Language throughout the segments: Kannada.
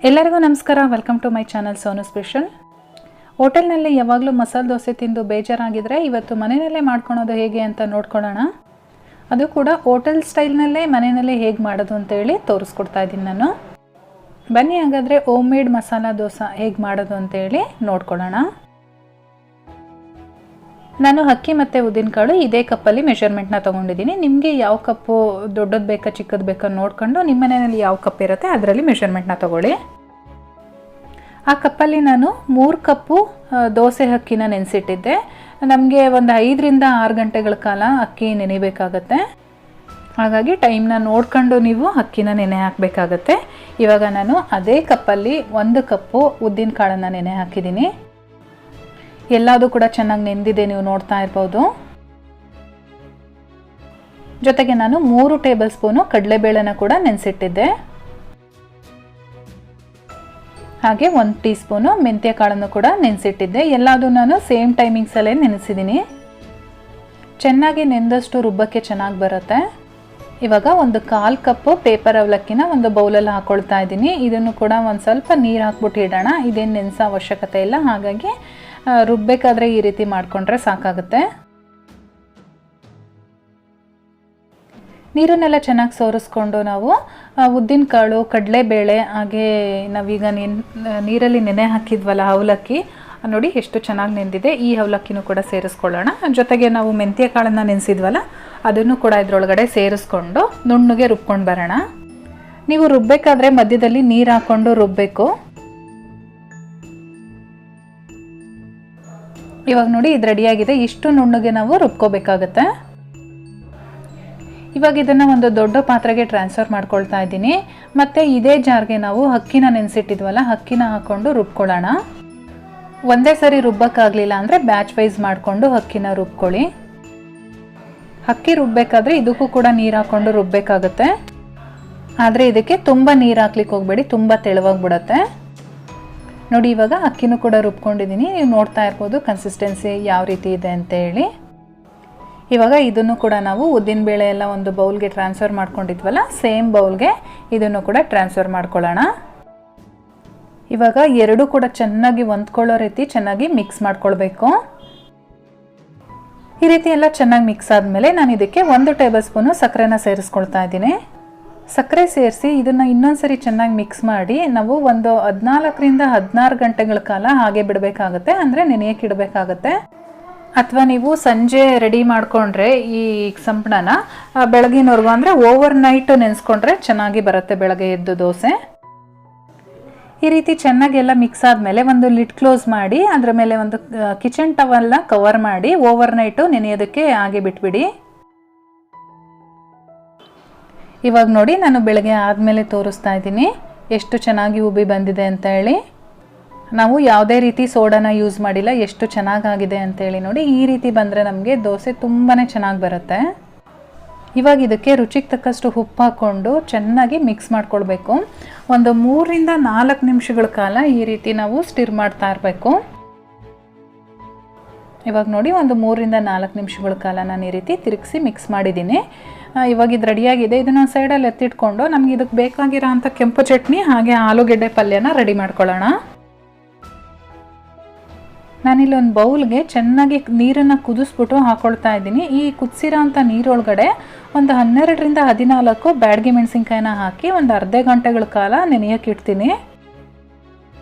ಎಲ್ಲರಿಗೂ ನಮಸ್ಕಾರ. Welcome to my channel Sonu special. ಹೋಟೆಲ್ನಲ್ಲಿ ಯಾವಾಗಲೂ ಮಸಾಲೆ ದೋಸೆ ತಿಂದು ಬೇಜಾರಾಗಿದ್ದರೆ ಇವತ್ತು ಮನೆಯಲ್ಲೇ ಮಾಡ್ಕೊಳೋದು ಹೇಗೆ ಅಂತ ನೋಡ್ಕೊಳ್ಳೋಣ. ಅದು ಕೂಡ ಹೋಟೆಲ್ ಸ್ಟೈಲ್ನಲ್ಲೇ ಮನೆಯಲ್ಲೇ ಹೇಗೆ ಮಾಡೋದು ಅಂತೇಳಿ ತೋರಿಸ್ಕೊಡ್ತಾ ಇದ್ದೀನಿ ನಾನು. ಬನ್ನಿ ಹಾಗಾದರೆ ಹೋಮ್ ಮೇಡ್ ಮಸಾಲ ದೋಸೆ ಹೇಗೆ ಮಾಡೋದು ಅಂತೇಳಿ ನೋಡ್ಕೊಳ್ಳೋಣ. ನಾನು ಅಕ್ಕಿ ಮತ್ತು ಉದ್ದಿನಕಾಳು ಇದೇ ಕಪ್ಪಲ್ಲಿ ಮೆಷರ್ಮೆಂಟ್ನ ತೊಗೊಂಡಿದ್ದೀನಿ. ನಿಮಗೆ ಯಾವ ಕಪ್ಪು ದೊಡ್ಡದು ಬೇಕಾ ಚಿಕ್ಕದು ಬೇಕಾ ನೋಡ್ಕೊಂಡು ನಿಮ್ಮ ಮನೆಯಲ್ಲಿ ಯಾವ ಕಪ್ ಇರುತ್ತೆ ಅದರಲ್ಲಿ ಮೆಷರ್ಮೆಂಟ್ನ ತೊಗೊಳ್ಳಿ. ಆ ಕಪ್ಪಲ್ಲಿ ನಾನು 3 ಕಪ್ಪು ದೋಸೆ ಅಕ್ಕಿನ ನೆನೆಸಿಟ್ಟಿದ್ದೆ. ನಮಗೆ ಒಂದು 5 ರಿಂದ 6 ಗಂಟೆಗಳ ಕಾಲ ಅಕ್ಕಿ ನೆನೆಯಬೇಕಾಗತ್ತೆ. ಹಾಗಾಗಿ ಟೈಮ್ನ ನೋಡ್ಕೊಂಡು ನೀವು ಅಕ್ಕಿನ ನೆನೆ ಹಾಕಬೇಕಾಗತ್ತೆ. ಇವಾಗ ನಾನು ಅದೇ ಕಪ್ಪಲ್ಲಿ 1 ಕಪ್ಪು ಉದ್ದಿನ ಕಾಳನ್ನು ನೆನೆ ಹಾಕಿದ್ದೀನಿ. ಎಲ್ಲದೂ ಕೂಡ ಚೆನ್ನಾಗಿ ನೆಂದಿದೆ, ನೀವು ನೋಡ್ತಾ ಇರ್ಬೋದು. ಜೊತೆಗೆ ನಾನು 3 ಟೇಬಲ್ ಸ್ಪೂನು ಕಡಲೆಬೇಳೆನ ಕೂಡ ನೆನೆಸಿಟ್ಟಿದ್ದೆ. ಹಾಗೆ 1 ಟೀ ಸ್ಪೂನು ಮೆಂತ್ಯ ಕಾಳನ್ನು ಕೂಡ ನೆನೆಸಿಟ್ಟಿದ್ದೆ. ಎಲ್ಲದೂ ನಾನು ಸೇಮ್ ಟೈಮಿಂಗ್ಸಲ್ಲೇ ನೆನೆಸಿದ್ದೀನಿ. ಚೆನ್ನಾಗಿ ನೆಂದಷ್ಟು ರುಬ್ಬಕ್ಕೆ ಚೆನ್ನಾಗಿ ಬರುತ್ತೆ. ಇವಾಗ ಒಂದು 1/4 ಕಪ್ಪು ಪೇಪರ್ ಅವಲಕ್ಕಿನ ಒಂದು ಬೌಲಲ್ಲಿ ಹಾಕ್ಕೊಳ್ತಾ ಇದ್ದೀನಿ. ಇದನ್ನು ಕೂಡ ಒಂದು ಸ್ವಲ್ಪ ನೀರು ಹಾಕ್ಬಿಟ್ಟು ಇಡೋಣ. ಇದೇನು ನೆನೆಸೋ ಅವಶ್ಯಕತೆ ಇಲ್ಲ. ಹಾಗಾಗಿ ರುಬ್ಬಬೇಕಾದ್ರೆ ಈ ರೀತಿ ಮಾಡಿಕೊಂಡ್ರೆ ಸಾಕಾಗುತ್ತೆ. ನೀರನ್ನೆಲ್ಲ ಚೆನ್ನಾಗಿ ಸೋರಿಸ್ಕೊಂಡು ನಾವು ಉದ್ದಿನ ಕಾಳು, ಕಡಲೆಬೇಳೆ, ಹಾಗೆ ನಾವೀಗ ನೀರಲ್ಲಿ ನೆನೆ ಹಾಕಿದ್ವಲ್ಲ ಅವಲಕ್ಕಿ, ನೋಡಿ ಎಷ್ಟು ಚೆನ್ನಾಗಿ ನೆಂದಿದೆ. ಈ ಅವಲಕ್ಕಿನೂ ಕೂಡ ಸೇರಿಸ್ಕೊಳ್ಳೋಣ. ಜೊತೆಗೆ ನಾವು ಮೆಂತ್ಯ ಕಾಳನ್ನು ನೆನೆಸಿದ್ವಲ್ಲ ಅದನ್ನು ಕೂಡ ಇದರೊಳಗಡೆ ಸೇರಿಸ್ಕೊಂಡು ನುಣ್ಣಗೆ ರುಬ್ಕೊಂಡು ಬರೋಣ. ನೀವು ರುಬ್ಬಬೇಕಾದ್ರೆ ಮಧ್ಯದಲ್ಲಿ ನೀರು ಹಾಕ್ಕೊಂಡು ರುಬ್ಬಬೇಕು. ಇವಾಗ ನೋಡಿ ಇದು ರೆಡಿಯಾಗಿದೆ. ಇಷ್ಟು ನುಣ್ಣಗೆ ನಾವು ರುಬ್ಕೋಬೇಕಾಗತ್ತೆ. ಇವಾಗ ಇದನ್ನು ಒಂದು ದೊಡ್ಡ ಪಾತ್ರೆಗೆ ಟ್ರಾನ್ಸ್ಫರ್ ಮಾಡ್ಕೊಳ್ತಾ ಇದ್ದೀನಿ. ಮತ್ತು ಇದೇ ಜಾರ್ಗೆ ನಾವು ಅಕ್ಕಿನ ನೆನೆಸಿಟ್ಟಿದ್ವಲ್ಲ ಅಕ್ಕಿನ ಹಾಕ್ಕೊಂಡು ರುಬ್ಕೊಳ್ಳೋಣ. ಒಂದೇ ಸರಿ ರುಬ್ಬಕ್ಕಾಗಲಿಲ್ಲ ಅಂದರೆ ಬ್ಯಾಚ್ ವೈಸ್ ಮಾಡಿಕೊಂಡು ಅಕ್ಕಿನ ರುಬ್ಕೊಳ್ಳಿ. ಅಕ್ಕಿ ರುಬ್ಬಬೇಕಾದ್ರೆ ಇದಕ್ಕೂ ಕೂಡ ನೀರು ಹಾಕ್ಕೊಂಡು ರುಬ್ಬಬೇಕಾಗತ್ತೆ. ಆದರೆ ಇದಕ್ಕೆ ತುಂಬ ನೀರು ಹಾಕ್ಲಿಕ್ಕೆ ಹೋಗಬೇಡಿ, ತುಂಬ ತೆಳುವಾಗ್ಬಿಡತ್ತೆ. ನೋಡಿ ಇವಾಗ ಅಕ್ಕಿನೂ ಕೂಡ ರುಬ್ಕೊಂಡಿದ್ದೀನಿ. ನೀವು ನೋಡ್ತಾ ಇರ್ಬೋದು ಕನ್ಸಿಸ್ಟೆನ್ಸಿ ಯಾವ ರೀತಿ ಇದೆ ಅಂತ ಹೇಳಿ. ಇವಾಗ ಇದನ್ನು ಕೂಡ ನಾವು ಉದ್ದಿನಬೇಳೆ ಎಲ್ಲ ಒಂದು ಬೌಲ್ಗೆ ಟ್ರಾನ್ಸ್ಫರ್ ಮಾಡ್ಕೊಂಡಿದ್ವಲ್ಲ ಸೇಮ್ ಬೌಲ್ಗೆ ಇದನ್ನು ಕೂಡ ಟ್ರಾನ್ಸ್ಫರ್ ಮಾಡ್ಕೊಳ್ಳೋಣ. ಇವಾಗ ಎರಡೂ ಕೂಡ ಚೆನ್ನಾಗಿ ಹೊಂದ್ಕೊಳ್ಳೋ ರೀತಿ ಚೆನ್ನಾಗಿ ಮಿಕ್ಸ್ ಮಾಡ್ಕೊಳ್ಬೇಕು. ಈ ರೀತಿ ಎಲ್ಲ ಚೆನ್ನಾಗಿ ಮಿಕ್ಸ್ ಆದಮೇಲೆ ನಾನು ಇದಕ್ಕೆ 1 ಟೇಬಲ್ ಸ್ಪೂನು ಸಕ್ಕರೆನ ಸೇರಿಸ್ಕೊಳ್ತಾ ಇದ್ದೀನಿ. ಸಕ್ಕರೆ ಸೇರಿಸಿ ಇದನ್ನು ಇನ್ನೊಂದ್ಸರಿ ಚೆನ್ನಾಗಿ ಮಿಕ್ಸ್ ಮಾಡಿ ನಾವು ಒಂದು 14 ರಿಂದ 16 ಗಂಟೆಗಳ ಕಾಲ ಹಾಗೆ ಬಿಡಬೇಕಾಗತ್ತೆ. ಅಂದರೆ ನೆನೆಯಕ್ಕೆ ಇಡಬೇಕಾಗತ್ತೆ. ಅಥವಾ ನೀವು ಸಂಜೆ ರೆಡಿ ಮಾಡಿಕೊಂಡ್ರೆ ಈ ಸಂಪಣನ ಬೆಳಗಿನವರೆಗೂ ಅಂದರೆ ಓವರ್ ನೈಟ್ ನೆನೆಸ್ಕೊಂಡ್ರೆ ಚೆನ್ನಾಗಿ ಬರುತ್ತೆ ಬೆಳಗ್ಗೆ ಎದ್ದು ದೋಸೆ. ಈ ರೀತಿ ಚೆನ್ನಾಗಿ ಎಲ್ಲ ಮಿಕ್ಸ್ ಆದಮೇಲೆ ಒಂದು ಲಿಡ್ ಕ್ಲೋಸ್ ಮಾಡಿ ಅದರ ಮೇಲೆ ಒಂದು ಕಿಚನ್ ಟವಲ್ನ ಕವರ್ ಮಾಡಿ ಓವರ್ ನೈಟು ನೆನೆಯೋದಕ್ಕೆ ಹಾಗೆ ಬಿಟ್ಬಿಡಿ. ಇವಾಗ ನೋಡಿ ನಾನು ಬೆಳಗ್ಗೆ ಆದಮೇಲೆ ತೋರಿಸ್ತಾ ಇದ್ದೀನಿ ಎಷ್ಟು ಚೆನ್ನಾಗಿ ಉಬ್ಬಿ ಬಂದಿದೆ ಅಂತ ಹೇಳಿ. ನಾವು ಯಾವುದೇ ರೀತಿ ಸೋಡಾನ ಯೂಸ್ ಮಾಡಿಲ್ಲ. ಎಷ್ಟು ಚೆನ್ನಾಗಾಗಿದೆ ಅಂತೇಳಿ ನೋಡಿ. ಈ ರೀತಿ ಬಂದರೆ ನಮಗೆ ದೋಸೆ ತುಂಬಾ ಚೆನ್ನಾಗಿ ಬರುತ್ತೆ. ಇವಾಗ ಇದಕ್ಕೆ ರುಚಿಗೆ ತಕ್ಕಷ್ಟು ಉಪ್ಪು ಹಾಕ್ಕೊಂಡು ಚೆನ್ನಾಗಿ ಮಿಕ್ಸ್ ಮಾಡ್ಕೊಳ್ಬೇಕು. ಒಂದು 3 ರಿಂದ 4 ನಿಮಿಷಗಳ ಕಾಲ ಈ ರೀತಿ ನಾವು ಸ್ಟಿರ್ ಮಾಡ್ತಾ ಇರಬೇಕು. ಇವಾಗ ನೋಡಿ ಒಂದು 3 ರಿಂದ 4 ನಿಮಿಷಗಳ ಕಾಲ ನಾನು ಈ ರೀತಿ ತಿರುಗಿಸಿ ಮಿಕ್ಸ್ ಮಾಡಿದ್ದೀನಿ. ಇವಾಗ ಇದು ರೆಡಿಯಾಗಿದೆ. ಇದನ್ನು ಸೈಡಲ್ಲಿ ಎತ್ತಿಟ್ಕೊಂಡು ನಮ್ಗೆ ಇದಕ್ಕೆ ಬೇಕಾಗಿರೋ ಅಂಥ ಕೆಂಪು ಚಟ್ನಿ ಹಾಗೆ ಆಲೂಗೆಡ್ಡೆ ಪಲ್ಯನ ರೆಡಿ ಮಾಡ್ಕೊಳ್ಳೋಣ. ನಾನಿಲ್ಲಿ ಒಂದು ಬೌಲ್ಗೆ ಚೆನ್ನಾಗಿ ನೀರನ್ನು ಕುದಿಸ್ಬಿಟ್ಟು ಹಾಕ್ಕೊಳ್ತಾ ಇದ್ದೀನಿ. ಈ ಕುದಿಸಿರೋ ಅಂಥ ನೀರೊಳಗಡೆ ಒಂದು 12 ರಿಂದ 14 ಬ್ಯಾಡಗಿ ಮೆಣಸಿನ್ಕಾಯಿನ ಹಾಕಿ ಒಂದು ಅರ್ಧ ಗಂಟೆಗಳ ಕಾಲ ನೆನೆಯೋಕೆ ಇಡ್ತೀನಿ.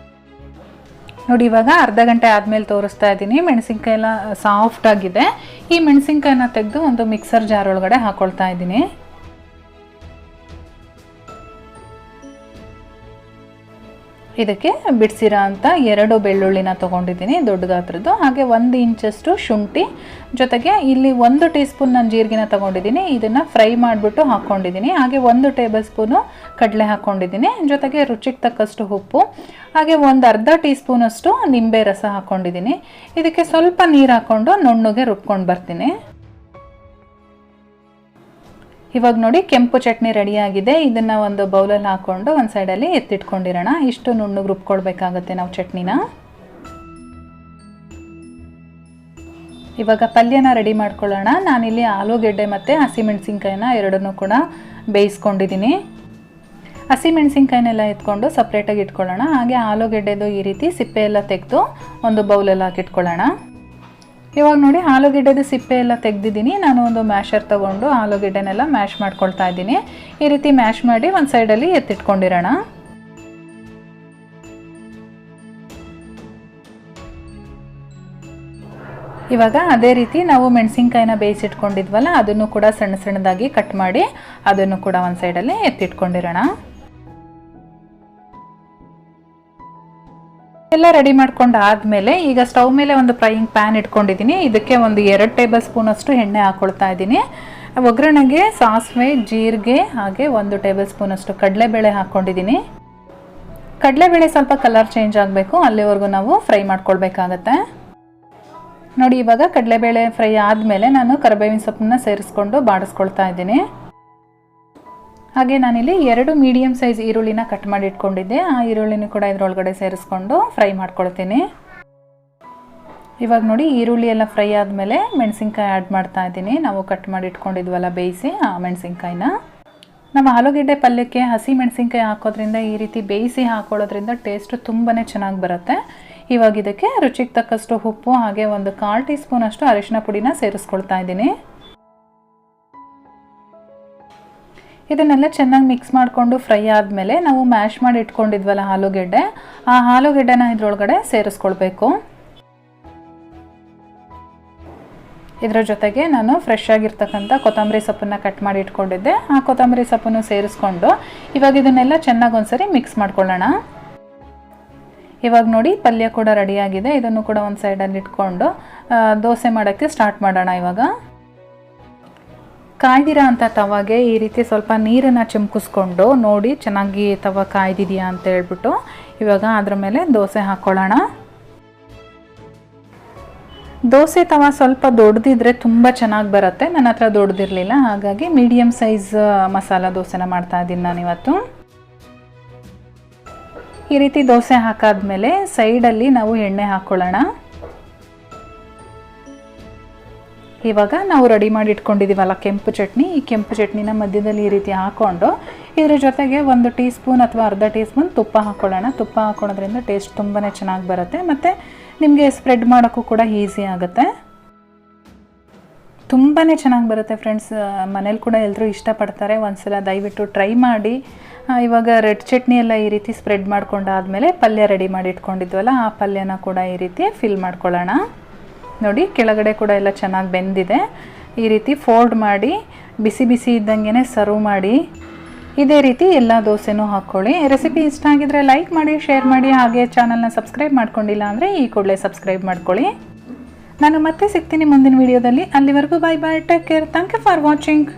ನೋಡಿ ಇವಾಗ ಅರ್ಧ ಗಂಟೆ ಆದಮೇಲೆ ತೋರಿಸ್ತಾ ಇದ್ದೀನಿ. ಮೆಣಸಿನ್ಕಾಯಿ ಎಲ್ಲ ಸಾಫ್ಟ್ ಆಗಿದೆ. ಈ ಮೆಣಸಿನ್ಕಾಯಿನ ತೆಗೆದು ಒಂದು ಮಿಕ್ಸರ್ ಜಾರ್ ಒಳಗಡೆ ಹಾಕ್ಕೊಳ್ತಾ ಇದ್ದೀನಿ. ಇದಕ್ಕೆ ಬಿಡಿಸಿರೋ ಅಂಥ 2 ಬೆಳ್ಳುಳ್ಳಿನ ತೊಗೊಂಡಿದ್ದೀನಿ ದೊಡ್ಡ ಗಾತ್ರದ್ದು. ಹಾಗೆ 1 ಇಂಚಷ್ಟು ಶುಂಠಿ, ಜೊತೆಗೆ ಇಲ್ಲಿ 1 ಟೀ ಸ್ಪೂನ್ ನಾನು ಜೀರಿಗೆನ ತೊಗೊಂಡಿದ್ದೀನಿ. ಇದನ್ನು ಫ್ರೈ ಮಾಡಿಬಿಟ್ಟು ಹಾಕ್ಕೊಂಡಿದ್ದೀನಿ. ಹಾಗೆ 1 ಟೇಬಲ್ ಸ್ಪೂನು ಕಡಲೆ ಹಾಕ್ಕೊಂಡಿದ್ದೀನಿ. ಜೊತೆಗೆ ರುಚಿಗೆ ತಕ್ಕಷ್ಟು ಉಪ್ಪು, ಹಾಗೆ ಒಂದು ಅರ್ಧ ಟೀ ಸ್ಪೂನಷ್ಟು ನಿಂಬೆ ರಸ ಹಾಕ್ಕೊಂಡಿದ್ದೀನಿ. ಇದಕ್ಕೆ ಸ್ವಲ್ಪ ನೀರು ಹಾಕ್ಕೊಂಡು ನುಣ್ಣಗೆ ರುಬ್ಕೊಂಡು ಬರ್ತೀನಿ. ಇವಾಗ ನೋಡಿ ಕೆಂಪು ಚಟ್ನಿ ರೆಡಿಯಾಗಿದೆ. ಇದನ್ನು ಒಂದು ಬೌಲಲ್ಲಿ ಹಾಕ್ಕೊಂಡು ಒಂದು ಸೈಡಲ್ಲಿ ಎತ್ತಿಟ್ಕೊಂಡಿರೋಣ. ಇಷ್ಟು ನುಣ್ಣಗೆ ರುಬ್ಕೊಳ್ಬೇಕಾಗತ್ತೆ ನಾವು ಚಟ್ನಿನ. ಇವಾಗ ಪಲ್ಯನ ರೆಡಿ ಮಾಡ್ಕೊಳ್ಳೋಣ. ನಾನಿಲ್ಲಿ ಆಲೂಗೆಡ್ಡೆ ಮತ್ತು ಹಸಿಮೆಣಸಿನ್ಕಾಯಿನ ಎರಡನ್ನೂ ಕೂಡ ಬೇಯಿಸ್ಕೊಂಡಿದ್ದೀನಿ. ಹಸಿ ಮೆಣಸಿನ್ಕಾಯಿನೆಲ್ಲ ಎತ್ಕೊಂಡು ಸಪ್ರೇಟಾಗಿ ಇಟ್ಕೊಳ್ಳೋಣ. ಹಾಗೆ ಆಲೂಗೆಡ್ಡೆದು ಈ ರೀತಿ ಸಿಪ್ಪೆ ಎಲ್ಲ ತೆಗೆದು ಒಂದು ಬೌಲಲ್ಲಿ ಹಾಕಿಟ್ಕೊಳ್ಳೋಣ. ಇವಾಗ ನೋಡಿ ಆಲೂಗೆಡ್ಡೆದು ಸಿಪ್ಪೆ ಎಲ್ಲ ತೆಗೆದಿದ್ದೀನಿ. ನಾನು ಒಂದು ಮ್ಯಾಶರ್ ತೊಗೊಂಡು ಆಲೂಗೆಡ್ಡೆನೆಲ್ಲ ಮ್ಯಾಶ್ ಮಾಡ್ಕೊಳ್ತಾ ಇದ್ದೀನಿ. ಈ ರೀತಿ ಮ್ಯಾಶ್ ಮಾಡಿ ಒಂದು ಸೈಡಲ್ಲಿ ಎತ್ತಿಟ್ಕೊಂಡಿರೋಣ. ಇವಾಗ ಅದೇ ರೀತಿ ನಾವು ಮೆಣಸಿನ್ಕಾಯಿನ ಬೇಯಿಸಿಟ್ಕೊಂಡಿದ್ವಲ್ಲ ಅದನ್ನು ಕೂಡ ಸಣ್ಣ ಸಣ್ಣದಾಗಿ ಕಟ್ ಮಾಡಿ ಅದನ್ನು ಕೂಡ ಒಂದು ಸೈಡಲ್ಲಿ ಎತ್ತಿಟ್ಕೊಂಡಿರೋಣ. ಎಲ್ಲ ರೆಡಿ ಮಾಡ್ಕೊಂಡು ಆದಮೇಲೆ ಈಗ ಸ್ಟವ್ ಮೇಲೆ ಒಂದು ಫ್ರೈಯಿಂಗ್ ಪ್ಯಾನ್ ಇಟ್ಕೊಂಡಿದ್ದೀನಿ. ಇದಕ್ಕೆ ಒಂದು 2 ಟೇಬಲ್ ಸ್ಪೂನ್ ಅಷ್ಟು ಎಣ್ಣೆ ಹಾಕ್ಕೊಳ್ತಾ ಇದ್ದೀನಿ. ಒಗ್ಗರಣೆಗೆ ಸಾಸಿವೆ, ಜೀರಿಗೆ ಹಾಗೆ 1 ಟೇಬಲ್ ಸ್ಪೂನ್ ಅಷ್ಟು ಕಡಲೆಬೇಳೆ ಹಾಕ್ಕೊಂಡಿದ್ದೀನಿ. ಕಡಲೆಬೇಳೆ ಸ್ವಲ್ಪ ಕಲರ್ ಚೇಂಜ್ ಆಗಬೇಕು, ಅಲ್ಲಿವರೆಗೂ ನಾವು ಫ್ರೈ ಮಾಡ್ಕೊಳ್ಬೇಕಾಗತ್ತೆ. ನೋಡಿ ಇವಾಗ ಕಡಲೆಬೇಳೆ ಫ್ರೈ ಆದಮೇಲೆ ನಾನು ಕರಿಬೇವಿನ ಸೊಪ್ಪನ್ನ ಸೇರಿಸ್ಕೊಂಡು ಬಾಡಿಸ್ಕೊಳ್ತಾ ಇದ್ದೀನಿ. ಹಾಗೆ ನಾನಿಲ್ಲಿ 2 ಮೀಡಿಯಮ್ ಸೈಜ್ ಈರುಳ್ಳಿನ ಕಟ್ ಮಾಡಿ ಇಟ್ಕೊಂಡಿದ್ದೆ. ಆ ಈರುಳ್ಳಿನೂ ಕೂಡ ಇದರೊಳಗಡೆ ಸೇರಿಸ್ಕೊಂಡು ಫ್ರೈ ಮಾಡ್ಕೊಳ್ತೀನಿ. ಇವಾಗ ನೋಡಿ ಈರುಳ್ಳಿ ಎಲ್ಲ ಫ್ರೈ ಆದಮೇಲೆ ಮೆಣಸಿನ್ಕಾಯಿ ಆ್ಯಡ್ ಮಾಡ್ತಾ ಇದ್ದೀನಿ. ನಾವು ಕಟ್ ಮಾಡಿ ಇಟ್ಕೊಂಡಿದ್ವಲ್ಲ ಬೇಯಿಸಿ ಆ ಮೆಣಸಿನ್ಕಾಯಿನ. ನಾವು ಆಲೂಗೆಡ್ಡೆ ಪಲ್ಯಕ್ಕೆ ಹಸಿ ಮೆಣಸಿನ್ಕಾಯಿ ಹಾಕೋದ್ರಿಂದ ಈ ರೀತಿ ಬೇಯಿಸಿ ಹಾಕೊಳ್ಳೋದ್ರಿಂದ ಟೇಸ್ಟು ತುಂಬಾ ಚೆನ್ನಾಗಿ ಬರುತ್ತೆ. ಇವಾಗ ಇದಕ್ಕೆ ರುಚಿಗೆ ತಕ್ಕಷ್ಟು ಉಪ್ಪು ಹಾಗೆ ಒಂದು 1/4 ಟೀ ಸ್ಪೂನ್ ಅಷ್ಟು ಅರಿಶಿನ ಪುಡಿನ ಸೇರಿಸ್ಕೊಳ್ತಾ ಇದ್ದೀನಿ. ಇದನ್ನೆಲ್ಲ ಚೆನ್ನಾಗಿ ಮಿಕ್ಸ್ ಮಾಡಿಕೊಂಡು ಫ್ರೈ ಆದಮೇಲೆ ನಾವು ಮ್ಯಾಶ್ ಮಾಡಿ ಇಟ್ಕೊಂಡಿದ್ವಲ್ಲ ಆಲೂಗೆಡ್ಡೆ, ಆ ಆಲೂಗೆಡ್ಡೆನ ಇದರೊಳಗಡೆ ಸೇರಿಸ್ಕೊಳ್ಬೇಕು. ಇದರ ಜೊತೆಗೆ ನಾನು ಫ್ರೆಶ್ ಆಗಿರ್ತಕ್ಕಂಥ ಕೊತ್ತಂಬರಿ ಸೊಪ್ಪನ್ನು ಕಟ್ ಮಾಡಿ ಇಟ್ಕೊಂಡಿದ್ದೆ. ಆ ಕೊತ್ತಂಬರಿ ಸೊಪ್ಪನ್ನು ಸೇರಿಸ್ಕೊಂಡು ಇವಾಗ ಇದನ್ನೆಲ್ಲ ಚೆನ್ನಾಗಿ ಒಂದ್ಸರಿ ಮಿಕ್ಸ್ ಮಾಡ್ಕೊಳ್ಳೋಣ. ಇವಾಗ ನೋಡಿ ಪಲ್ಯ ಕೂಡ ರೆಡಿಯಾಗಿದೆ. ಇದನ್ನು ಕೂಡ ಒಂದು ಸೈಡಲ್ಲಿ ಇಟ್ಕೊಂಡು ದೋಸೆ ಮಾಡೋಕ್ಕೆ ಸ್ಟಾರ್ಟ್ ಮಾಡೋಣ. ಇವಾಗ ಕಾಯ್ದಿರೋ ಅಂಥ ತವಾಗೆ ಈ ರೀತಿ ಸ್ವಲ್ಪ ನೀರನ್ನು ಚಿಮ್ಕಿಸ್ಕೊಂಡು ನೋಡಿ ಚೆನ್ನಾಗಿ ತವ ಕಾಯ್ದಿದೆಯಾ ಅಂತ ಹೇಳ್ಬಿಟ್ಟು ಇವಾಗ ಅದ್ರ ಮೇಲೆ ದೋಸೆ ಹಾಕ್ಕೊಳ್ಳೋಣ. ದೋಸೆ ತವ ಸ್ವಲ್ಪ ದೊಡ್ಡದಿದ್ರೆ ತುಂಬ ಚೆನ್ನಾಗಿ ಬರುತ್ತೆ. ನನ್ನ ಹತ್ರ ದೊಡ್ಡದಿರಲಿಲ್ಲ, ಹಾಗಾಗಿ ಮೀಡಿಯಮ್ ಸೈಜ್ ಮಸಾಲ ದೋಸೆನ ಮಾಡ್ತಾ ಇದ್ದೀನಿ ನಾನಿವತ್ತು. ಈ ರೀತಿ ದೋಸೆ ಹಾಕಾದ್ಮೇಲೆ ಸೈಡಲ್ಲಿ ನಾವು ಎಣ್ಣೆ ಹಾಕ್ಕೊಳ್ಳೋಣ. ಇವಾಗ ನಾವು ರೆಡಿ ಮಾಡಿ ಇಟ್ಕೊಂಡಿದ್ದೀವಲ್ಲ ಕೆಂಪು ಚಟ್ನಿ, ಈ ಕೆಂಪು ಚಟ್ನಿನ ಮಧ್ಯದಲ್ಲಿ ಈ ರೀತಿ ಹಾಕ್ಕೊಂಡು ಇದರ ಜೊತೆಗೆ 1 ಟೀ ಸ್ಪೂನ್ ಅಥವಾ ಅರ್ಧ ಟೀ ಸ್ಪೂನ್ ತುಪ್ಪ ಹಾಕ್ಕೊಳ್ಳೋಣ. ತುಪ್ಪ ಹಾಕ್ಕೊಳ್ಳೋದ್ರಿಂದ ಟೇಸ್ಟ್ ತುಂಬಾ ಚೆನ್ನಾಗಿ ಬರುತ್ತೆ ಮತ್ತು ನಿಮಗೆ ಸ್ಪ್ರೆಡ್ ಮಾಡೋಕ್ಕೂ ಕೂಡ ಈಸಿ ಆಗುತ್ತೆ. ತುಂಬಾ ಚೆನ್ನಾಗಿ ಬರುತ್ತೆ ಫ್ರೆಂಡ್ಸ್. ಮನೇಲಿ ಕೂಡ ಎಲ್ಲರೂ ಇಷ್ಟಪಡ್ತಾರೆ. ಒಂದ್ಸಲ ದಯವಿಟ್ಟು ಟ್ರೈ ಮಾಡಿ. ಇವಾಗ ರೆಡ್ ಚಟ್ನಿ ಎಲ್ಲ ಈ ರೀತಿ ಸ್ಪ್ರೆಡ್ ಮಾಡ್ಕೊಂಡಾದಮೇಲೆ ಪಲ್ಯ ರೆಡಿ ಮಾಡಿ ಇಟ್ಕೊಂಡಿದ್ವಲ್ಲ ಆ ಪಲ್ಯನ ಕೂಡ ಈ ರೀತಿ ಫಿಲ್ ಮಾಡ್ಕೊಳ್ಳೋಣ. ನೋಡಿ ಕೆಳಗಡೆ ಕೂಡ ಎಲ್ಲ ಚೆನ್ನಾಗಿ ಬೆಂದಿದೆ. ಈ ರೀತಿ ಫೋಲ್ಡ್ ಮಾಡಿ ಬಿಸಿ ಬಿಸಿ ಇದ್ದಂಗೆ ಸರ್ವ್ ಮಾಡಿ. ಇದೇ ರೀತಿ ಎಲ್ಲ ದೋಸೆನೂ ಹಾಕ್ಕೊಳ್ಳಿ. ರೆಸಿಪಿ ಇಷ್ಟ ಆಗಿದ್ರೆ ಲೈಕ್ ಮಾಡಿ, ಶೇರ್ ಮಾಡಿ, ಹಾಗೆ ಚಾನಲ್ನ ಸಬ್ಸ್ಕ್ರೈಬ್ ಮಾಡ್ಕೊಂಡಿಲ್ಲ ಅಂದರೆ ಈ ಕೂಡಲೇ ಸಬ್ಸ್ಕ್ರೈಬ್ ಮಾಡ್ಕೊಳ್ಳಿ. ನಾನು ಮತ್ತೆ ಸಿಗ್ತೀನಿ ಮುಂದಿನ ವಿಡಿಯೋದಲ್ಲಿ. ಅಲ್ಲಿವರೆಗೂ bye bye, take care, thank you for watching.